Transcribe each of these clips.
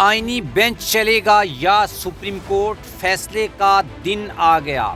آئینی بینچ چلے گا یا سپریم کورٹ فیصلے کا دن آ گیا؟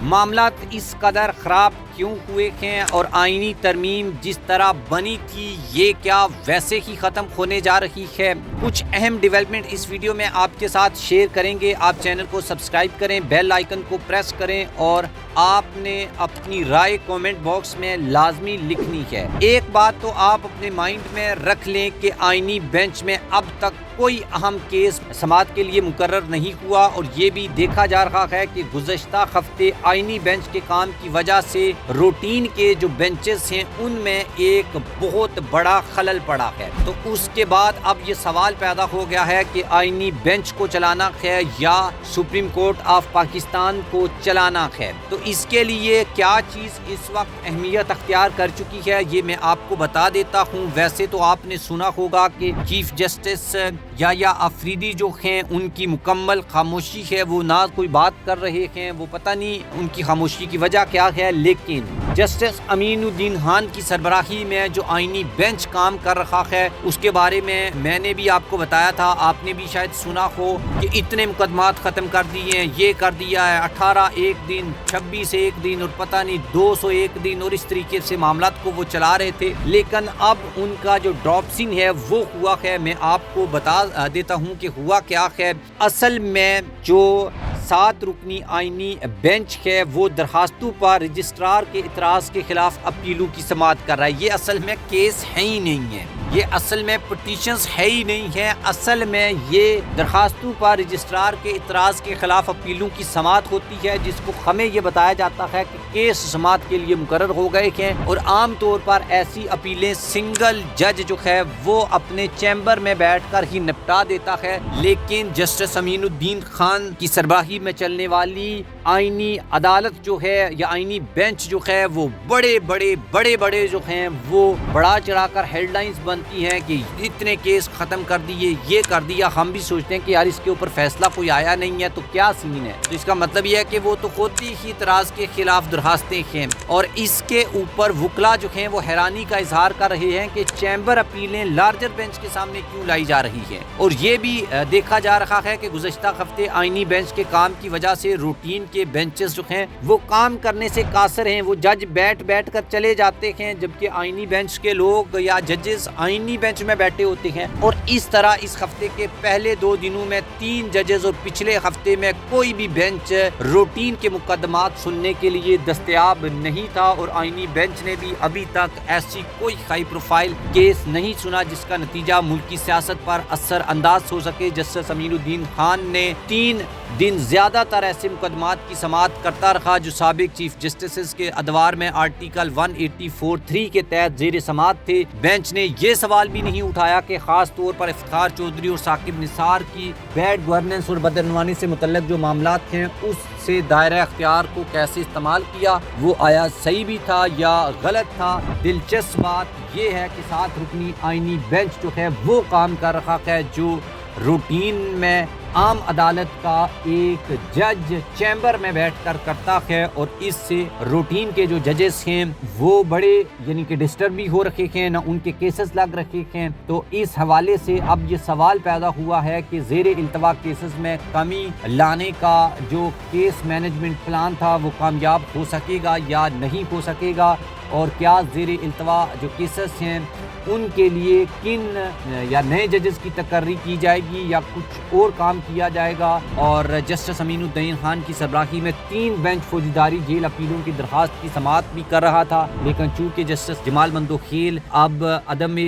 معاملات اس قدر خراب کیوں ہوئے ہیں اور آئینی ترمیم جس طرح بنی تھی یہ کیا ویسے ہی ختم ہونے جا رہی ہے؟ کچھ اہم ڈیولپمنٹ اس ویڈیو میں آپ کے ساتھ شیئر کریں گے۔ آپ چینل کو سبسکرائب کریں، بیل آئیکن کو پریس کریں اور آپ نے اپنی رائے کومنٹ باکس میں لازمی لکھنی ہے۔ ایک بات تو آپ اپنے مائنڈ میں رکھ لیں کہ آئینی بینچ میں اب تک کوئی اہم کیس سماعت کے لیے مقرر نہیں ہوا، اور یہ بھی دیکھا جا رہا ہے کہ گزشتہ ہفتے آئینی بینچ کے کام کی وجہ سے روٹین کے جو بینچز ہیں ان میں ایک بہت بڑا خلل پڑا ہے۔ تو اس کے بعد اب یہ سوال پیدا ہو گیا ہے کہ آئینی بینچ کو چلانا ہے یا سپریم کورٹ آف پاکستان کو چلانا ہے۔ تو اس کے لیے کیا چیز اس وقت اہمیت اختیار کر چکی ہے یہ میں آپ کو بتا دیتا ہوں۔ ویسے تو آپ نے سنا ہوگا کہ چیف جسٹس یا آفریدی جو ہیں ان کی مکمل خاموشی ہے، وہ نہ کوئی بات کر رہے ہیں، وہ پتہ نہیں ان کی خاموشی کی وجہ کیا ہے، لیکن جسٹس امین الدین خان کی سربراہی میں جو آئینی بینچ کام کر رہا ہے اس کے بارے میں نے بھی آپ کو بتایا تھا، آپ نے بھی شاید سنا ہو کہ اتنے مقدمات ختم کر دیے ہیں، یہ کر دیا ہے، 18 ایک دن، 26 ایک دن اور پتہ نہیں 201 دن، اور اس طریقے سے معاملات کو وہ چلا رہے تھے۔ لیکن اب ان کا جو ڈراپسنگ ہے وہ ہوا ہے، میں آپ کو بتا دیتا ہوں کہ ہوا کیا ہے۔ اصل میں جو 7 رکنی آئینی بینچ ہے وہ درخواستوں پر رجسٹرار کے اعتراض کے خلاف اپیلوں کی سماعت کر رہا ہے۔ یہ اصل میں کیس ہے ہی نہیں ہے، یہ اصل میں پٹیشنز ہے ہی نہیں ہے، اصل میں یہ درخواستوں پر رجسٹرار کے اعتراض کے خلاف اپیلوں کی سماعت ہوتی ہے، جس کو ہمیں یہ بتایا جاتا ہے کہ کیس سماعت کے لیے مقرر ہو گئے ہیں، اور عام طور پر ایسی اپیلیں سنگل جج جو ہے وہ اپنے چیمبر میں بیٹھ کر ہی نپٹا دیتا ہے۔ لیکن جسٹس امین الدین خان کی سربراہی میں چلنے والی آئینی عدالت جو ہے یا آئینی بینچ جو ہے وہ بڑے جو ہیں وہ بڑا چڑھا کر ہیڈ لائنز بنتی ہیں کہ اتنے کیس ختم کر دیے، یہ کر دیا۔ ہم بھی سوچتے ہیں کہ یار اس کے اوپر فیصلہ کوئی آیا نہیں ہے تو کیا سین ہے، تو اس کا مطلب یہ ہے کہ وہ تو خود ہی اعتراض کے خلاف درخواستیں ہیں، اور اس کے اوپر وکلا جو ہیں وہ حیرانی کا اظہار کر رہے ہیں کہ چیمبر اپیلیں لارجر بینچ کے سامنے کیوں لائی جا رہی ہے۔ اور یہ بھی دیکھا جا رہا ہے کہ گزشتہ ہفتے آئینی بینچ کے کام کی وجہ سے روٹین کے بینچز جو ہیں وہ کام کرنے سے قاصر ہیں، وہ جج بیٹھ کر چلے جاتے ہیں، جبکہ آئینی بینچ کے لوگ یا ججز آئینی بینچ میں بیٹھے ہوتے ہیں۔ اور اس طرح اس ہفتے کے پہلے 2 دنوں میں 3 ججز اور پچھلے ہفتے میں کوئی بھی بینچ روٹین کے مقدمات سننے کے لیے دستیاب نہیں تھا، اور آئینی بینچ نے بھی ابھی تک ایسی کوئی ہائی پروفائل کیس نہیں سنا جس کا نتیجہ ملکی سیاست پر اثر انداز ہو سکے۔ جسٹس امین الدین خان نے 3 دن زیادہ تر ایسے مقدمات کی سماعت کرتا رہا جو سابق چیف جسٹسز کے ادوار میں آرٹیکل 184(3) کے تحت زیر سماعت تھے۔ بینچ نے یہ سوال بھی نہیں اٹھایا کہ خاص طور پر افتخار چودھری اور ثاقب نثار کی بیڈ گورننس اور بدعنوانی سے متعلق جو معاملات ہیں اس سے دائرہ اختیار کو کیسے استعمال کیا، وہ آیا صحیح بھی تھا یا غلط تھا۔ دلچسپ بات یہ ہے کہ 7 رکنی آئینی بینچ جو ہے وہ کام کر رہا ہے جو روٹین میں عام عدالت کا ایک جج چیمبر میں بیٹھ کر کرتا ہے، اور اس سے روٹین کے جو ججز ہیں وہ بڑے یعنی کہ ڈسٹرب بھی ہو رکھے ہیں، نہ ان کے کیسز لگ رکھے ہیں۔ تو اس حوالے سے اب یہ سوال پیدا ہوا ہے کہ زیر التوا کیسز میں کمی لانے کا جو کیس مینجمنٹ پلان تھا وہ کامیاب ہو سکے گا یا نہیں ہو سکے گا، اور کیا زیر التوا جو کیسز ہیں ان کے لیے کن یا نئے ججز کی تقرری کی جائے گی یا کچھ اور کام کیا جائے گا۔ اور جسٹس امین الدین خان کی سربراہی میں 3 بینچ فوجداری جیل اپیلوں کی درخواست کی سماعت بھی کر رہا تھا، لیکن چونکہ جسٹس جمال مندوخیل اب عدم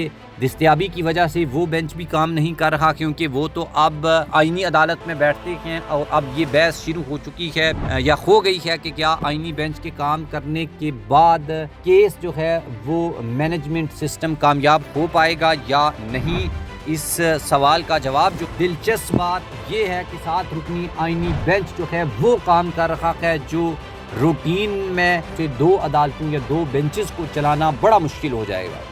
دستیابی کی وجہ سے وہ بینچ بھی کام نہیں کر رہا، کیونکہ وہ تو اب آئینی عدالت میں بیٹھتے ہیں، اور اب یہ بحث شروع ہو چکی ہے یا ہو گئی ہے کہ کیا آئینی بینچ کے کام کرنے کے بعد کیس جو ہے وہ مینجمنٹ سسٹم کامیاب ہو پائے گا یا نہیں۔ اس سوال کا جواب جو دلچسپ بات یہ ہے کہ 7 رکنی آئینی بینچ جو ہے وہ کام کر رہا ہے جو روٹین میں سے 2 عدالتوں یا 2 بینچز کو چلانا بڑا مشکل ہو جائے گا۔